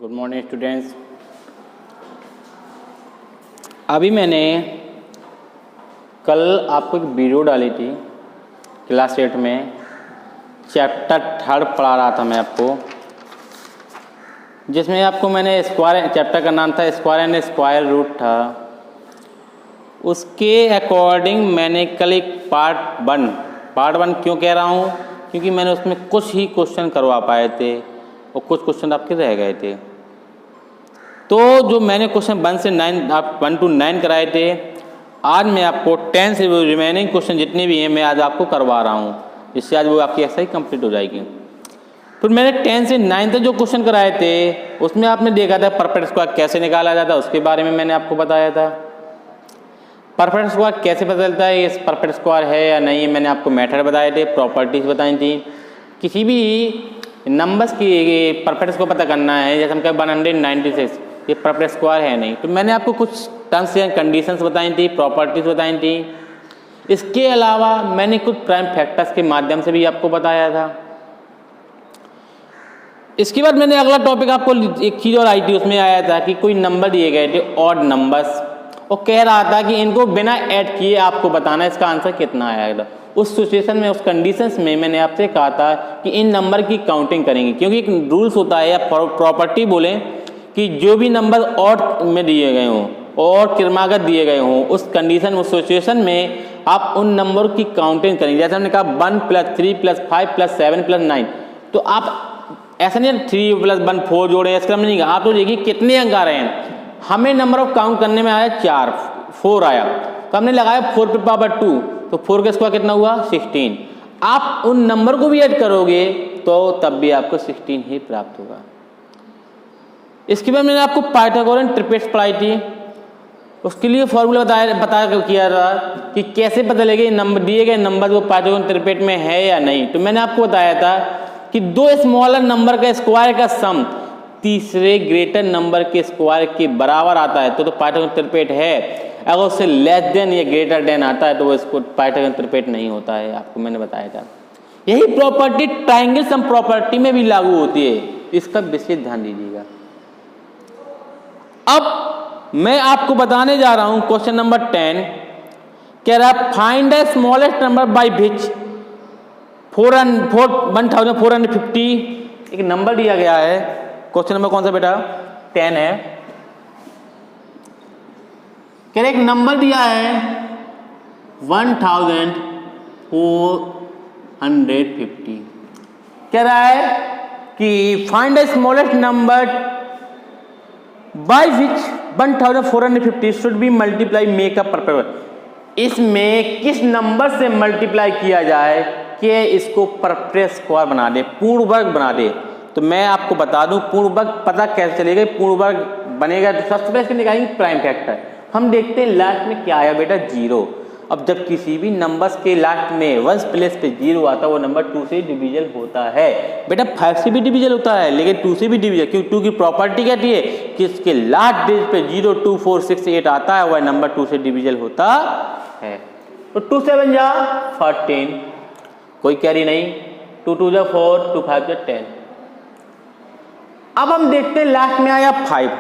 Good morning students. अभी मैंने कल आपको एक वीडियो डाली थी क्लास 8 में, चैप्टर 3 पढ़ा रहा था मैं आपको, जिसमें आपको मैंने स्क्वायर, चैप्टर का नाम था स्क्वायर एंड स्क्वायर रूट था। उसके अकॉर्डिंग मैंने कल एक पार्ट वन क्यों कह रहा हूँ, क्योंकि मैंने उसमें कुछ ही क्वेश्चन करवा पाए थे और कुछ क्वेश्चन आपके रह गए थे। तो जो मैंने क्वेश्चन 1 to 9 कराए थे, आज मैं आपको 10 से रिमेनिंग क्वेश्चन जितने भी हैं मैं आज आपको करवा रहा हूँ, जिससे आज वो आपकी एक्सरसाइज कंप्लीट हो जाएगी। फिर मैंने 10 से 9 तक जो क्वेश्चन कराए थे उसमें आपने देखा था परफेक्ट स्क्वायर कैसे निकाला जाता है, उसके बारे में मैंने आपको बताया था। परफेक्ट स्क्वायर कैसे पता चलता है ये परफेक्ट स्क्वायर है या नहीं, मैंने आपको मेथड बताए थे, प्रॉपर्टीज बताई थी। किसी भी नंबर्स की परफेक्ट स्क्वायर पता करना है, जैसे हम कहें 196 ये परफेक्ट स्क्वायर है नहीं, तो मैंने आपको कुछ टर्म्स एंड कंडीशंस बताई थी, प्रॉपर्टीज बताई थी। इसके अलावा मैंने कुछ प्राइम फैक्टर्स के माध्यम से भी आपको बताया था। इसके बाद मैंने अगला टॉपिक आपको एक चीज़ और आई थी, उसमें आया था कि कोई नंबर दिए गए थे ऑड नंबर्स, और कह रहा था कि इनको बिना ऐड किए आपको बताना है इसका आंसर कितना आएगा। उस सिचुएशन में, उस कंडीशंस में मैंने आपसे कहा था कि इन नंबर की काउंटिंग करेंगे, क्योंकि एक रूल्स होता है या प्रॉपर्टी बोलें कि जो भी नंबर ऑड में दिए गए हों और क्रमागत दिए गए हों, उस कंडीशन, उस सिचुएशन में आप उन नंबर की काउंटिंग करेंगे। जैसे हमने कहा 1 + 3 + 5 + 7 + 9, तो आप ऐसा नहीं 3 + 1 4 जोड़े, इस क्रम में नहीं, आप तो देखिए कितने अंक आ रहे हैं। हमें नंबर ऑफ काउंट करने में आया 4 आया, तो हमने लगाया 4 पे पावर 2, तो 4 का स्क्वायर कितना हुआ 16। आप उन नंबर को भी ऐड करोगे तो तब भी आपको 16 ही प्राप्त होगा। इसके बाद मैंने आपको पाइथागोरन ट्रिपेट्स पढ़ाई थी, उसके लिए फॉर्मूला बता किया था कि कैसे पता लगे नंबर दिए गए नंबर वो पाइथागोरन ट्रिपेट में है या नहीं। तो मैंने आपको बताया था कि दो स्मॉलर नंबर का स्क्वायर का सम तीसरे ग्रेटर नंबर के स्क्वायर के बराबर आता है तो पाइथागोरन ट्रिपेट है। अगर उससे लेस देन या ग्रेटर देन आता है तो वो इसको पाइथागोरन ट्रिपेट नहीं होता है, आपको मैंने बताया था। यही प्रॉपर्टी ट्रायंगल सम प्रॉपर्टी में भी लागू होती है, इसका विशेष ध्यान दीजिएगा। अब मैं आपको बताने जा रहा हूं क्वेश्चन नंबर 10, कह रहा है find the smallest number by विच 1450, एक नंबर दिया गया है। क्वेश्चन नंबर कौन सा बेटा 10 है। कह रहे एक नंबर दिया है 1450, कह रहा है कि find the smallest number by which 1450 should be multiply make a perfect. इसमें किस नंबर से मल्टीप्लाई किया जाए कि इसको परफेक्ट स्क्वायर बना दे, पूर्ण वर्ग बना दे। तो मैं आपको बता दूं पूर्ण वर्ग पता कैसे चलेगा, पूर्ण वर्ग बनेगा तो सबसे पहले निकालेंगे प्राइम फैक्टर। हम देखते हैं लास्ट में क्या आया बेटा 0। अब जब किसी भी नंबर्स के लास्ट में 1 प्लेस पे 0 आता है वो नंबर 2 से डिविजल होता है। बेटा 5 से भी डिविजल होता है, लेकिन 2 से भी डिविजल, क्योंकि 2 की प्रॉपर्टी कहती है कि इसके लास्ट डिजिट पे 0 2 4 6 8 आता है, वह नंबर 2 से डिविजल होता है। तो 2 7 जा 14, कोई कैरी नहीं, 2 2 जा 4, 2 5 जा 10। अब हम देखते हैं लास्ट में आया 5,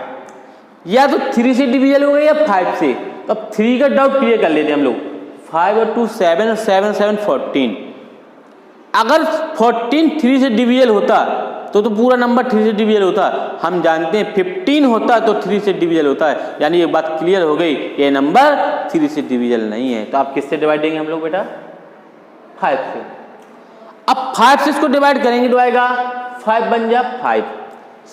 या तो 3 से डिविजल हो गया या 5 से। तो अब 3 का डाउट क्लियर कर लेते हैं हम लोग। 5 और 2 7 और 7 7 14। अगर 14 3 से डिविजल होता तो पूरा नंबर 3 से डिविजल होता। हम जानते हैं 15 होता तो 3 से डिविजल होता है, यानी ये बात क्लियर हो गई, ये नंबर 3 से डिविजल नहीं है। तो आप किससे डिवाइड देंगे हम लोग बेटा 5 से। अब 5 से इसको डिवाइड करेंगे तो आएगा 5 बन जा 5,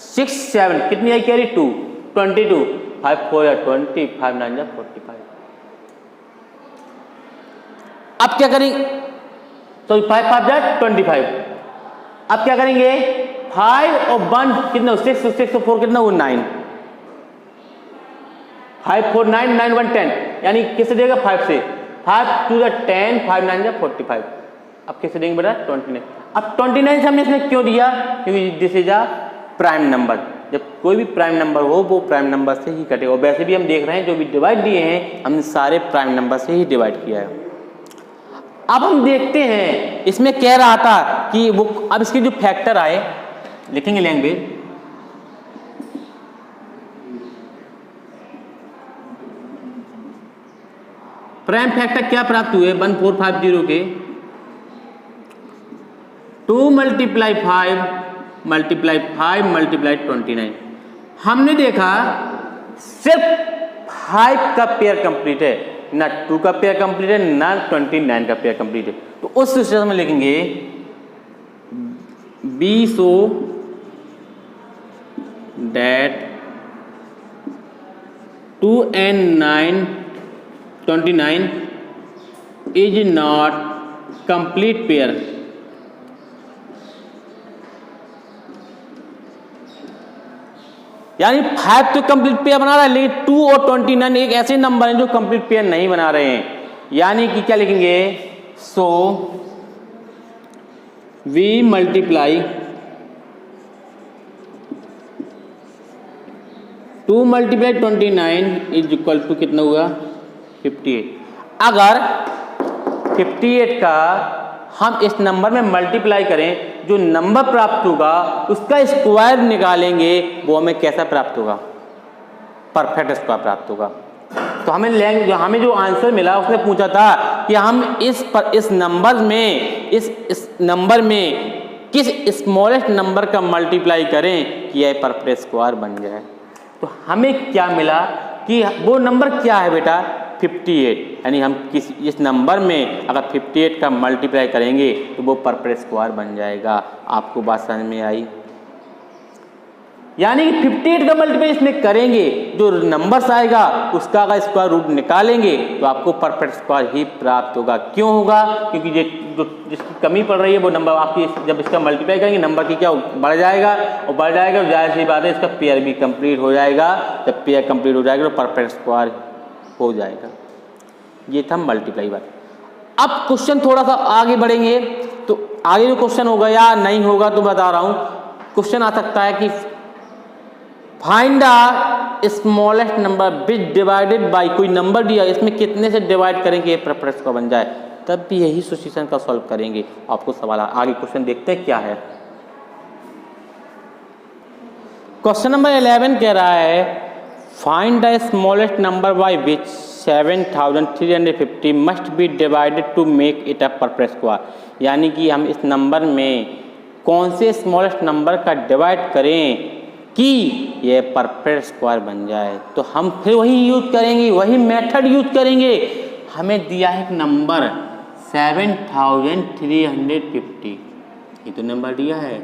6 7 कितनी आई कैरी 2 22, 5 4 या 20, 5 9 जा 45। अब क्या करेंगे, तो 5 5 जा 25। अब क्या करेंगे 5 और 1 कितना 6 6 और 4 कितना वो 9, 5 4 9 9 1 10, यानी किससे देगा 5 से। 5 2 जा 10, 5 9 जा 45। अब किससे देंगे बेटा 29। अब 29 से हमने इसमें क्यों दिया, क्योंकि this is a prime number. जब कोई भी प्राइम नंबर हो वो प्राइम नंबर से ही कटेगा। वैसे भी हम देख रहे हैं जो भी डिवाइड दिए हैं हमने सारे प्राइम नंबर से ही डिवाइड किया है। अब हम देखते हैं इसमें कह रहा था कि वो, अब इसके जो फैक्टर आए लिखेंगे लैंग्वेज प्राइम फैक्टर क्या प्राप्त हुए 1450 के 2 मल्टीप्लाई 5 मल्टीप्लाई 5 मल्टीप्लाई 29। हमने देखा सिर्फ 5 का पेयर कंप्लीट है, ना 2 का पेयर कंप्लीट है, ना 29 का पेयर कंप्लीट है। तो उस सिचुएशन में लिखेंगे B so that 2 and 9 29 is not complete pair। यानी 5 तो कंप्लीट पेयर बना रहा है, लेकिन 2 और 29 एक ऐसे नंबर हैं जो कंप्लीट पेयर नहीं बना रहे हैं। यानी कि क्या लिखेंगे, so we multiply 2 multiply 29 is equal to कितना हुआ 58। अगर 58 का हम इस नंबर में मल्टीप्लाई करें, जो नंबर प्राप्त होगा उसका स्क्वायर निकालेंगे, वो हमें कैसा प्राप्त होगा, परफेक्ट स्क्वायर प्राप्त होगा। तो हमें जो आंसर मिला उसने पूछा था कि हम इस नंबर में किस स्मॉलेस्ट नंबर का मल्टीप्लाई करें कि यह परफेक्ट स्क्वायर बन जाए। तो हमें क्या मिला कि वो नंबर क्या है बेटा 58। यानी हम इस नंबर में अगर 58 का मल्टीप्लाई करेंगे तो वो परफेक्ट स्क्वायर बन जाएगा। आपको बात समझ में आई? यानी कि 58 का मल्टीप्लाई इसमें करेंगे, जो नंबर्स आएगा उसका अगर स्क्वायर रूट निकालेंगे तो आपको परफेक्ट स्क्वायर ही प्राप्त होगा। क्यों होगा? क्योंकि जिसकी कमी पड़ रही है वो नंबर आपकी जब इसका मल्टीप्लाई करेंगे नंबर की क्या बढ़ जाएगा, और बढ़ जाएगा तो जाहिर सी बात है इसका पेयर भी कंप्लीट हो जाएगा। जब पेयर कंप्लीट हो जाएगा तो परफेक्ट स्क्वायर हो जाएगा। ये था मल्टीप्लाई बात। अब क्वेश्चन थोड़ा सा आगे बढ़ेंगे, तो आगे जो क्वेश्चन होगा या नहीं होगा तो बता रहा हूं। क्वेश्चन आ सकता है कि find the smallest number which divided by, कोई नंबर दिया इसमें कितने से डिवाइड करेंगे ये परफेक्ट स्क्वायर बन जाए, तब भी यही सिचुएशन का सॉल्व करेंगे। आपको सवाल आगे क्वेश्चन देखते हैं क्या है। क्वेश्चन नंबर 11 कह रहा है find the smallest number by which 7350 must be divided to make it a perfect square. यानी कि हम इस नंबर में कौन से स्मॉलेस्ट नंबर का डिवाइड करें कि ये परफेक्ट स्क्वायर बन जाए। तो हम फिर वही यूज करेंगे, वही मेथड यूज करेंगे। हमें दिया है एक नंबर 7350, ये तो नंबर दिया है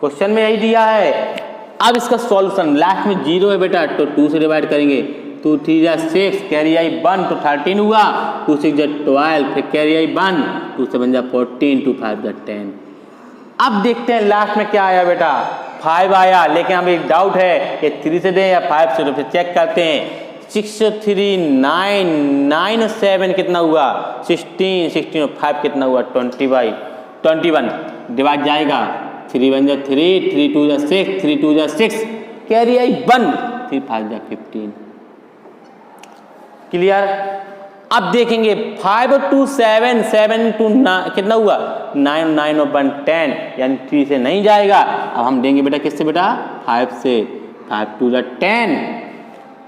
क्वेश्चन में, यही दिया है। अब इसका सॉल्यूशन लास्ट में 0 है बेटा, तो 2 से डिवाइड करेंगे। 2 3 जा 6, कैरी आई 1 तो 13 हुआ, 2 6 जा 12, फिर कैरी आई 1, 2 7 जा 14, 2 5 जा 10। अब देखते हैं लास्ट में क्या आया बेटा, 5 आया, लेकिन हमें एक डाउट है कि 3 से दें या 5 से, तो फिर चेक करते हैं। 6 3 9, 9 और 7 कितना हुआ 16, 16 और 5 कितना हुआ 21 डिवाइड जाएगा। 3 1 जा 3, 3 2 जा 6, 3 2 जा 6, कैरी आई 1, 3 5 जा 15। क्लियर? अब देखेंगे 5 और 2 7, 7 2 कितना हुआ 9, 9 और 1 10, यानी 3 से नहीं जाएगा। अब हम देंगे बेटा किससे बेटा 5 से। 5 2 जा 10,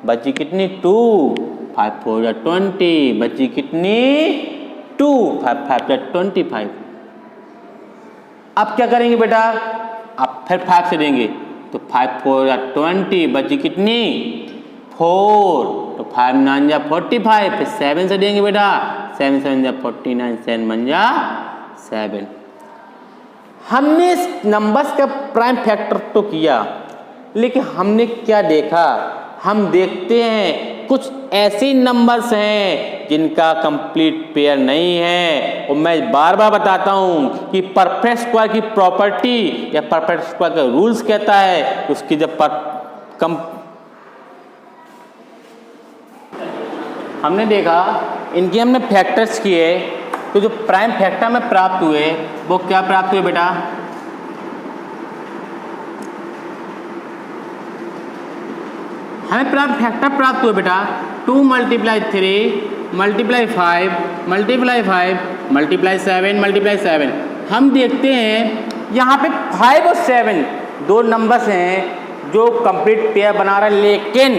बची कितनी 2, 5 4 जा 20, बची कितनी 2, 5 5 जा 25। अब क्या करेंगे बेटा, अब फिर 5 से देंगे तो 5 4 जा 20, बची कितनी 4, तो 5 9 जा 45, फिर 7 से देंगे बेटा, 7 7 जा 49, 7 1 जा 7। हमने इस नंबर्स का प्राइम फैक्टर तो किया, लेकिन हमने क्या देखा, हम देखते हैं कुछ ऐसे नंबर्स हैं जिनका कंप्लीट पेयर नहीं है। और मैं बार बार बताता हूं कि परफेक्ट स्क्वायर की प्रॉपर्टी या परफेक्ट स्क्वायर का रूल्स कहता है उसकी जब हमने देखा इनके हमने फैक्टर्स किए, तो जो प्राइम फैक्टर में प्राप्त हुए वो क्या प्राप्त हुए बेटा, हमें प्राइम फैक्टर प्राप्त हुए बेटा 2 multiply 3 multiply 5 multiply 5 multiply 7 multiply 7। हम देखते हैं यहाँ पे 5 और 7 दो नंबर्स हैं जो कंप्लीट पेयर बना रहे हैं, लेकिन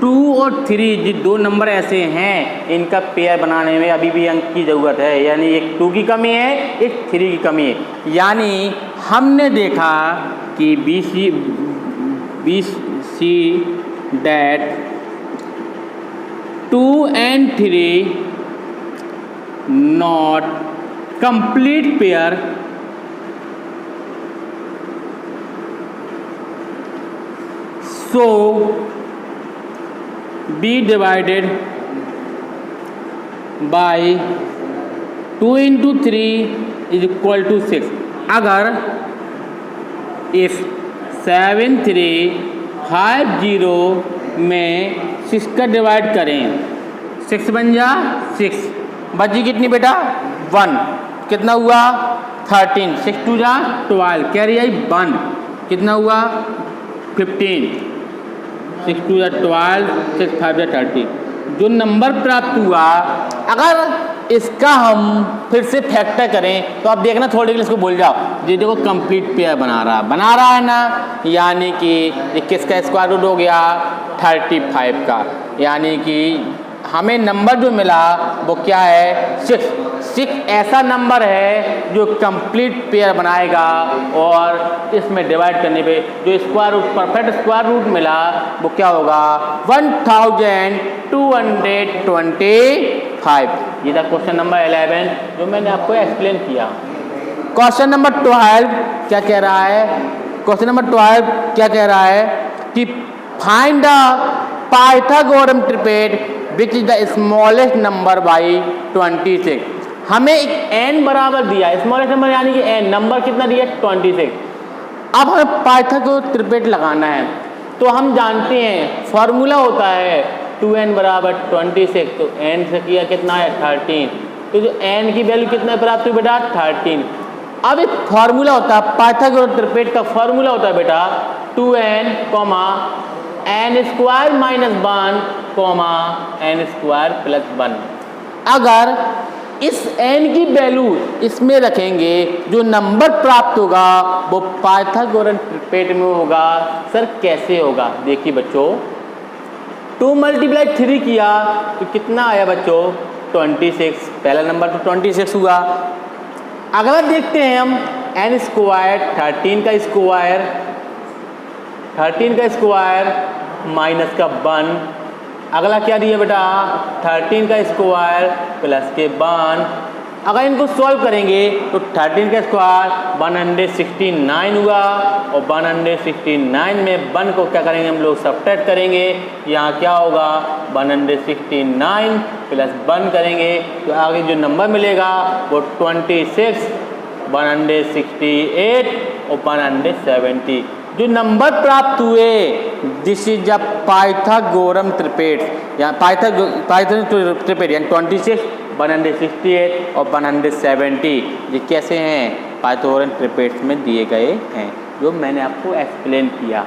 2 और 3 ये दो नंबर ऐसे हैं, इनका पेयर बनाने में अभी भी अंक की ज़रूरत है, यानी एक 2 की कमी है, एक 3 की कमी है। यानी हमने देखा कि B see that 2 and 3 not complete pair, so be divided by 2 into 3 is equal to 6। अगर इस 7 3 5 0 में 6 का डिवाइड करें, 6 बन जा 6, बची कितनी बेटा 1, कितना हुआ 13, 6 2 जा 12, कैरी आई 1, कितना हुआ 15, 6 2 जा 12, 6 5 जा 30। जो नंबर प्राप्त हुआ, अगर इसका हम फिर से फैक्टर करें तो आप देखना थोड़ी देर इसको भूल जाओ, ये देखो कंप्लीट पेयर बना रहा है ना, यानी कि 21 का स्क्वायर रूट हो गया 35 का, यानी कि हमें नंबर जो मिला वो क्या है 6 ऐसा नंबर है जो कंप्लीट पेयर बनाएगा, और इसमें डिवाइड करने पे जो square root perfect square root मिला वो क्या होगा 1225। ये था क्वेश्चन नंबर 11 जो मैंने आपको एक्सप्लेन किया। क्वेश्चन नंबर 12 क्या कह रहा है, क्वेश्चन नंबर 12 क्या कह रहा है कि find the Pythagorean triplet which is the smallest number by 26। हमें एक n बराबर दिया, स्मॉलेस्ट नंबर यानी कि n नंबर कितना दिया 26। अब हमें पाइथागोरस ट्रिपेट लगाना है, तो हम जानते हैं फॉर्मूला होता है 2n बराबर 26, तो n से किया कितना है 13, तो जो n की वैल्यू कितना प्राप्त हुई बेटा 13। अब एक फॉर्मूला होता है पाइथागोरस ट्रिपेट का, फॉर्मूला होता है बेटा 2n n square minus 1 n square plus 1। अगर इस n की वैल्यू इसमें रखेंगे, जो नंबर प्राप्त होगा वो पाइथागोरस ट्रिपेट में होगा। सर कैसे होगा, देखिए बच्चों 2 × 3 किया तो कितना आया बच्चों 26, पहला नंबर तो 26 हुआ। अगला देखते हैं हम n स्क्वायर 13 का स्क्वायर माइनस का 1, अगला क्या दिया बेटा 13 का स्क्वायर प्लस के 1। अगर इनको सॉल्व करेंगे तो 13 का स्क्वायर 169 हुआ, और 169 में 1 को क्या करेंगे हम लोग सब्ट्रैक्ट करेंगे, यहाँ क्या होगा 169 प्लस 1 करेंगे तो आगे जो नंबर मिलेगा वो 26, 168 और 170। जो नंबर प्राप्त हुए दिस इज द पाइथागोरम ट्रिपेट, या पाइथागोरस ट्रिपेट यानी 26, 168 और 170 ये कैसे हैं पाइथागोरस ट्रिपेट्स में दिए गए हैं, जो मैंने आपको एक्सप्लेन किया।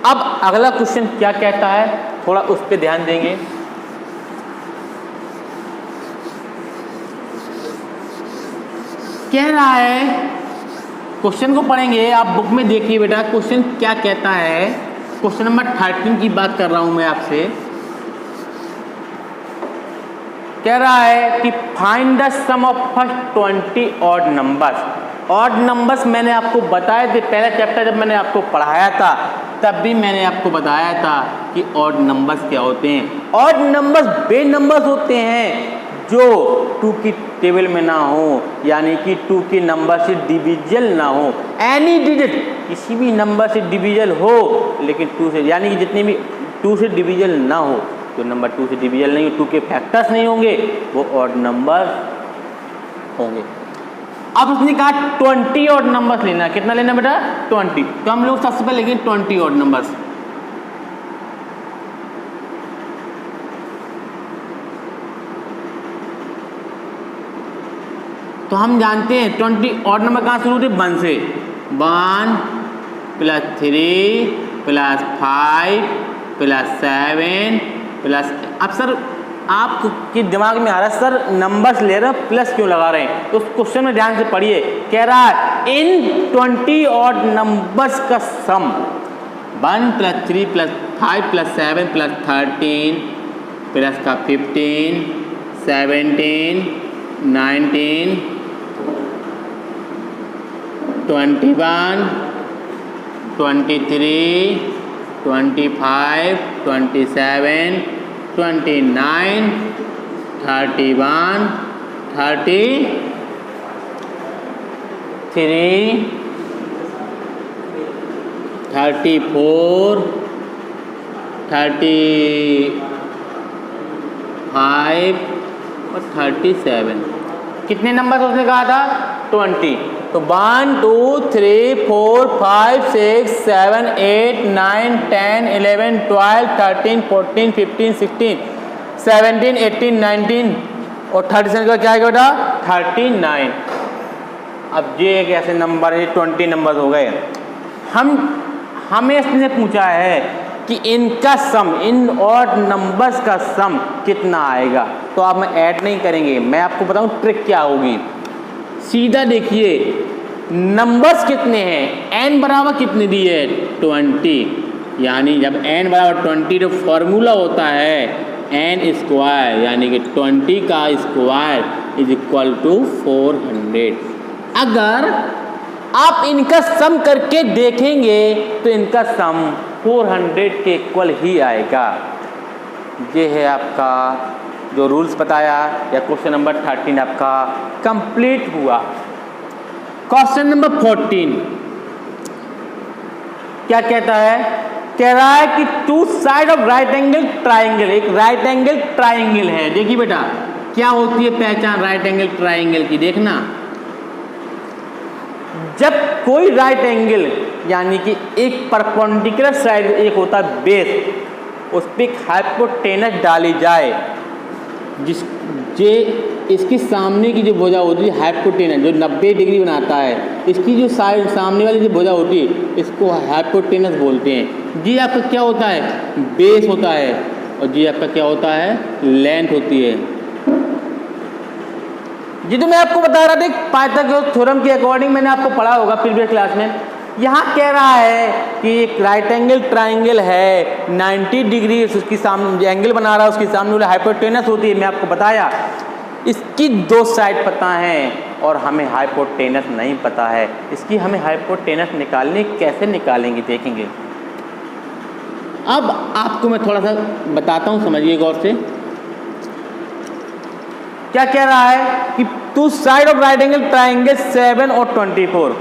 अब अगला क्वेश्चन क्या कहता है, थोड़ा उस पर ध्यान देंगे। कह रहा है, क्वेश्चन को पढ़ेंगे, आप बुक में देखिए बेटा क्वेश्चन क्या कहता है। क्वेश्चन नंबर 13 की बात कर रहा हूं मैं आपसे। कह रहा है कि find the sum of first 20 odd numbers. Odd numbers मैंने आपको बताए थे, पहला चैप्टर जब मैंने आपको पढ़ाया था तब भी मैंने आपको बताया था कि ऑड नंबर्स क्या होते हैं। ऑड नंबर्स वे नंबर्स होते हैं जो 2 की टेबल में ना हो, यानी कि 2 के नंबर से डिविजल ना हो। एनी डिजिट किसी भी नंबर से डिविजल हो, लेकिन 2 से, यानी कि जितने भी 2 से डिविजल ना हो, जो नंबर 2 से डिविजल नहीं हो, 2 के फैक्टर्स नहीं होंगे, वो ऑड नंबर होंगे। अब उसने कहा 20 ऑड नंबर्स लेना, कितना लेना बेटा 20, तो हम लोग सबसे पहले लेंगे 20 ऑड नंबर्स। तो हम जानते हैं 20 ऑड नंबर कहाँ से शुरू होते हैं 1 से, 1 + 3 + 5 + 7 प्लस। अब सर आपके दिमाग में आ रहा है सर नंबर्स ले रहे हैं प्लस क्यों लगा रहे हैं, तो उस क्वेश्चन में ध्यान से पढ़िए। कह रहा है इन 20 ऑड नंबर्स का सम 1 + 3 + 5 + 7 + 13 प्लस का 15 17 19 21 23 25 27 29 31 33 34 35 और 37। कितने नंबर उसने कहा था? 20। तो 1 2 3 4 5 6 7 8 9 10 11 12 13 14 15 16 17 18 19 और 37 का क्या है बेटा? 39। अब ये एक ऐसे नंबर है, 20 नंबर हो गए। हमें इसने पूछा है कि इनका सम, इन ऑड नंबर्स का सम कितना आएगा। तो आप मैं ऐड नहीं करेंगे, मैं आपको बताऊं ट्रिक क्या होगी। सीधा देखिए नंबर्स कितने हैं, n बराबर कितनी दी है? 20। यानी जब n बराबर 20 तो फॉर्मूला होता है n स्क्वायर, यानी कि 20 का स्क्वायर = 400। अगर आप इनका सम करके देखेंगे तो इनका सम 400 के इक्वल ही आएगा। ये है आपका जो रूल्स बताया, या क्वेश्चन नंबर 13 आपका कंप्लीट हुआ। क्वेश्चन नंबर 14 क्या कहता है? कह रहा है कि 2 side of right angle triangle, एक राइट एंगल ट्राइंगल है। देखिए बेटा क्या होती है पहचान राइट एंगल ट्राइंगल की, देखना। जब कोई राइट एंगल यानी कि एक परपेंडिकुलर साइड, एक होता है बेस, उस पर एक हाइपोटेनस डाली जाए, इसकी सामने की जो भुजा होती है हाइपोटेनस, जो 90 डिग्री बनाता है, इसकी जो साइड सामने वाली जो भुजा होती है इसको हाइपोटेनस बोलते हैं। जी आपका क्या होता है? बेस होता है। और जी आपका क्या होता है? लेंथ होती है। जी तो मैं आपको बता रहा था पाइथागोरस थ्योरम के अकॉर्डिंग, मैंने आपको पढ़ा होगा प्रीवियस क्लास में। यहाँ कह रहा है कि एक राइट एंगल ट्राइंगल है, 90 डिग्री उसकी सामने एंगल बना रहा है, उसकी सामने वाली हाइपोटेनस होती है। मैं आपको बताया इसकी 2 साइड पता है और हमें हाइपोटेनस नहीं पता है। इसकी हमें हाइपोटेनस निकालने, कैसे निकालेंगे देखेंगे। अब आपको मैं थोड़ा सा बताता हूँ, समझिए गौर से। क्या कह रहा है कि 2 side of right angle triangle 7 और 24,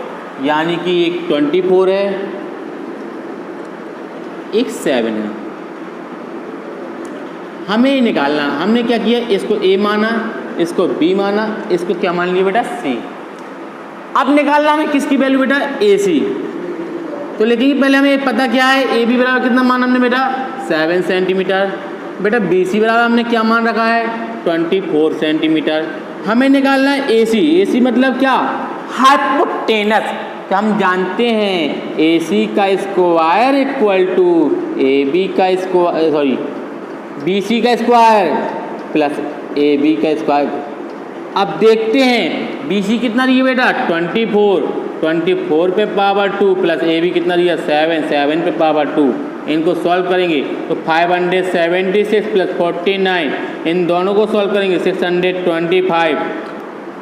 यानी कि एक 24 है, एक 7 है। हमें निकालना, हमने क्या किया, इसको A माना, इसको B माना, इसको क्या मान लिया बेटा? C। अब निकालना हमें किसकी वैल्यू बेटा? AC। तो लेकिन पहले हमें पता क्या है, AB बराबर कितना मान हमने बेटा? 7 सेंटीमीटर। बेटा BC बराबर हमने क्या मान रखा है? 24 सेंटीमीटर। हमें निकालना है AC। AC मतलब क्या? हाइपोटेनस। तो हम जानते हैं AC का स्क्वायर = AB का स्क्वायर, सॉरी BC का स्क्वायर प्लस AB का स्क्वायर। अब देखते हैं BC कितना दिया बेटा? 24, 24 पे पावर 2 प्लस AB कितना दिया? 7, 7 पे पावर 2। इनको सॉल्व करेंगे तो 576 प्लस 49, इन दोनों को सॉल्व करेंगे 625,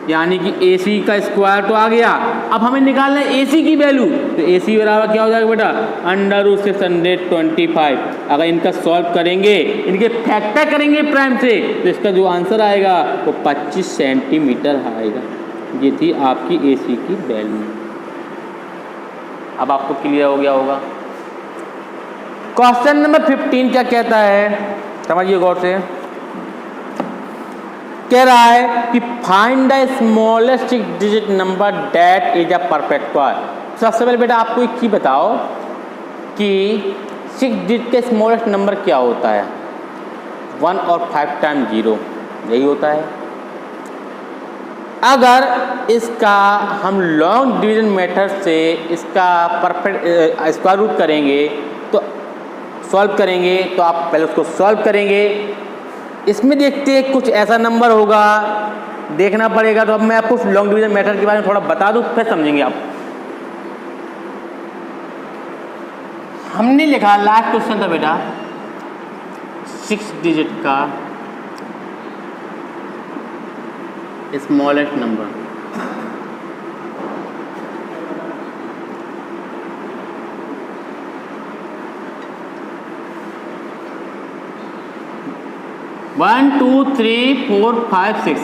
यानी कि AC का स्क्वायर तो आ गया। अब हमें निकालना है AC की वैल्यू। तो AC बराबर क्या हो जाएगा बेटा? √625। अगर इनका सॉल्व करेंगे, इनके फैक्टर करेंगे प्राइम से, तो इसका जो आंसर आएगा वो 25 सेंटीमीटर आएगा। ये थी आपकी AC की वैल्यू। अब आपको क्लियर हो गया होगा। क्वेश्चन नंबर 15 क्या कहता है, समझिए गौर से। कह रहा है कि find the smallest digit number that is a perfect square. सबसे पहले बेटा आपको एक चीज बताओ कि 6 डिजिट के स्मॉलेस्ट नंबर क्या होता है? 1 और 5 टाइम 0, यही होता है। अगर इसका हम लॉन्ग डिवीजन मेथड से इसका परफेक्ट स्क्वायर रूट करेंगे, तो सॉल्व करेंगे, तो आप पहले उसको सॉल्व करेंगे। इसमें देखते हैं कुछ ऐसा नंबर होगा, देखना पड़ेगा। तो अब मैं आपको लॉन्ग डिवीजन मेथड के बारे में थोड़ा बता दूं, फिर समझेंगे आप। हमने लिखा लास्ट क्वेश्चन था बेटा 6 डिजिट का smallest number. One two three four five six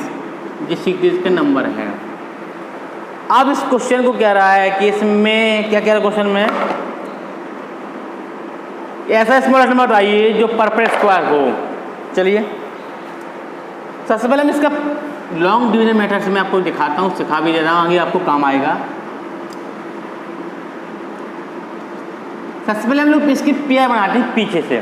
ये 6 डिजिट का नंबर है। अब इस क्वेश्चन को कह रहा है कि इसमें क्या कह रहा है क्वेश्चन में, ऐसा स्मॉलेस्ट नंबर बताइए जो परफेक्ट स्क्वायर हो। चलिए सबसे पहले हम इसका लॉन्ग डिवीजन मेथड से मैं आपको दिखाता हूँ, सिखा भी दे रहा हूँ, आगे आपको काम आएगा। सबसे पहले हम लोग इसकी पेयर बनाते हैं पीछे से।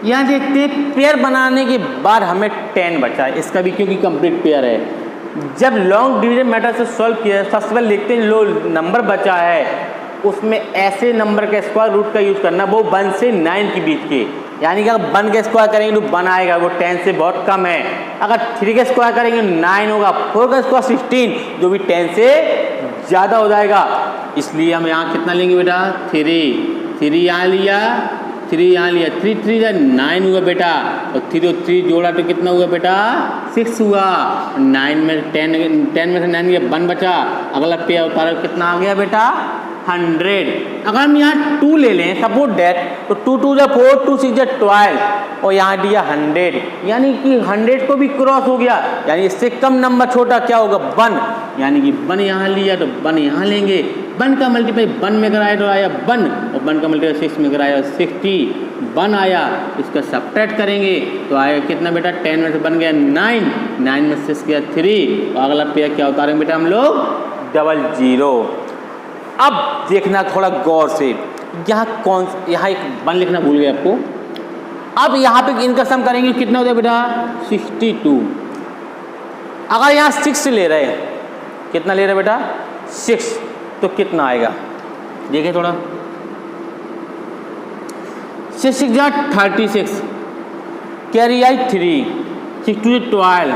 यहाँ देखते हैं पेयर बनाने के बाद हमें 10 बचा है, इसका भी क्योंकि कंप्लीट पेयर है। जब लॉन्ग डिवीजन मेथड से सॉल्व किया सबसे पहले देखते हैं जो नंबर बचा है उसमें ऐसे नंबर का स्क्वायर रूट का यूज़ करना, वो 1 से 9 के बीच के, यानी कि अगर 1 का स्क्वायर करेंगे तो 1 आएगा, वो 10 से बहुत कम है। अगर 3 का स्क्वायर करेंगे 9 होगा, 4 का स्क्वायर 16 जो भी 10 से ज़्यादा हो जाएगा। इसलिए हम यहाँ कितना लेंगे बेटा 3 यहाँ लिया, 3 यहाँ लिया, 3 3 9 हुआ बेटा, और 3 और 3 जोड़ा तो कितना हुआ बेटा 6 हुआ। 9 में 10 में से 9 गया 1 बचा, अगला पेयर उतारा कितना आ गया बेटा 100। अगर हम यहाँ 2 ले लें सपोज डेट, तो 2 2 4 2 6 12 और यहाँ दिया 100, यानी कि 100 को भी क्रॉस हो गया, यानी इससे कम नंबर छोटा क्या होगा 1, यानी कि 1 यहाँ लिया तो 1 यहाँ लेंगे। 1 का मल्टीप्लाई 1 में कराया तो आया 1, और 1 का मल्टीप्लाई 6 में कराया 61 आया। इसका सब्ट्रैक्ट करेंगे तो आएगा कितना बेटा 10 में से बन गया 9, 9 में 6 गया 3, और अगला पेयर क्या उतारेंगे बेटा हम लोग 00। अब देखना थोड़ा गौर से, यहाँ एक 1 लिखना भूल गए आपको। अब यहाँ पे इनका सम करेंगे कितना हो जाए बेटा 62। अगर यहाँ 6 ले रहे हैं, कितना ले रहे बेटा 6, तो कितना आएगा देखिए थोड़ा, 6 6 जा 36, कैरी आई 3, 6 2 12,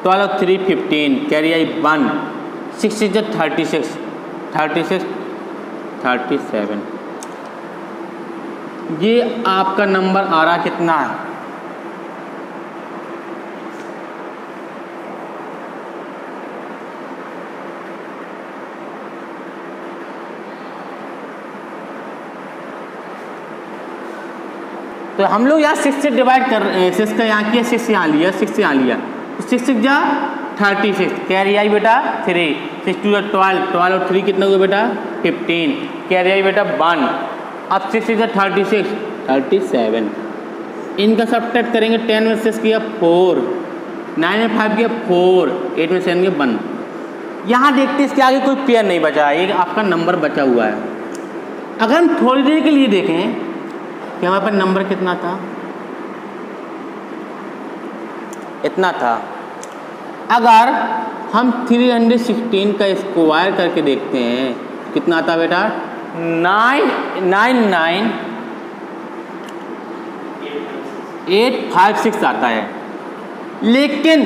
12 और 3 15, कैरी आई 1, 6 6 जा 36, 36 37। ये आपका नंबर आ रहा कितना है, तो हम लोग यहाँ 6 से डिवाइड कर रहे हैं, 6 का यहाँ किया 6 यहाँ लिया, 6 यहाँ लिया, तो 6 6 जा 36, कैरी आई बेटा 3, 6 2 12, 12 और 3 कितना हुआ बेटा 15, कैरी आई बेटा 1। अब 6 6 जा 36 37, इनका सब्ट्रैक्ट करेंगे। 10 में 6 किया 4, 9 में 5 किया 4, 8 में 7 किया 1। यहाँ देखते हैं इसके आगे कोई पेयर नहीं बचा है, एक आपका नंबर बचा हुआ है। अगर हम थोड़ी देर के लिए देखें कि हमारे पास नंबर कितना था, इतना था। अगर हम 316 का स्क्वायर करके देखते हैं कितना आता बेटा 99856 आता है, लेकिन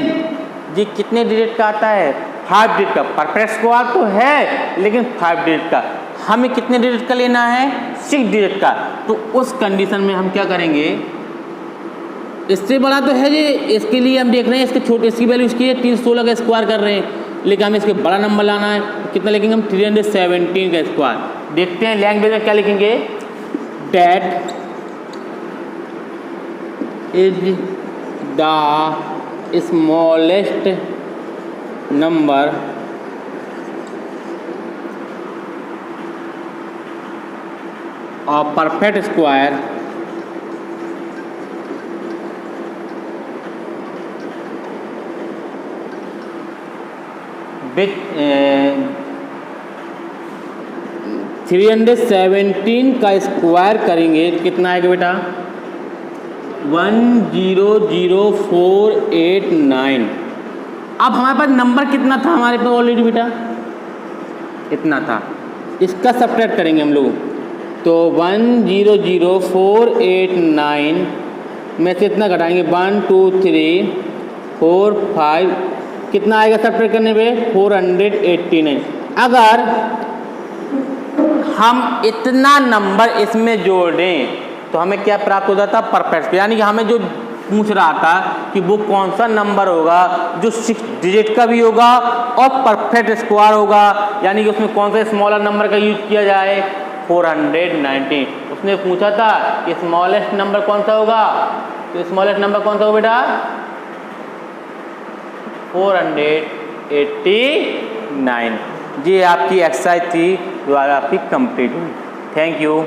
ये कितने डिजिट का आता है 5 डिजिट का। परफेक्ट स्क्वायर तो है लेकिन 5 डिजिट का, हमें कितने डिजिट का लेना है 6 डिजिट का। तो उस कंडीशन में हम क्या करेंगे, इससे बड़ा तो है ये, इसके लिए हम देख रहे हैं इसके छोटे, इसकी वैल्यू इसकी है 316 का स्क्वायर कर रहे हैं, लेकिन हमें इसके बड़ा नंबर लाना है। तो कितना लिखेंगे हम 317 का स्क्वायर। देखते हैं लैंग्वेज में क्या लिखेंगे, that is the smallest number of perfect square with 317 का स्क्वायर करेंगे कितना आएगा बेटा 100489। अब हमारे पास नंबर कितना था हमारे पास ऑलरेडी बेटा इतना था, इसका सब्ट्रैक्ट करेंगे हम लोग तो 100489 में से इतना घटाएंगे 1 2 3 4 5 कितना आएगा सब्ट्रैक्ट करने पे 489। अगर हम इतना नंबर इसमें जोड़ें तो हमें क्या प्राप्त हो जाता? परफेक्ट। यानी कि हमें जो पूछ रहा था कि वो कौन सा नंबर होगा जो 6 डिजिट का भी होगा और परफेक्ट स्क्वायर होगा, यानी कि उसमें कौन सा स्मॉलर नंबर का यूज किया जाए? 419। उसने पूछा था कि स्मॉलेस्ट नंबर कौन सा होगा, तो स्मॉलेस्ट नंबर कौन सा होगा बेटा? 489। ये आपकी एक्सरसाइज थी जो आज आपकी कंप्लीट हुई। Thank you.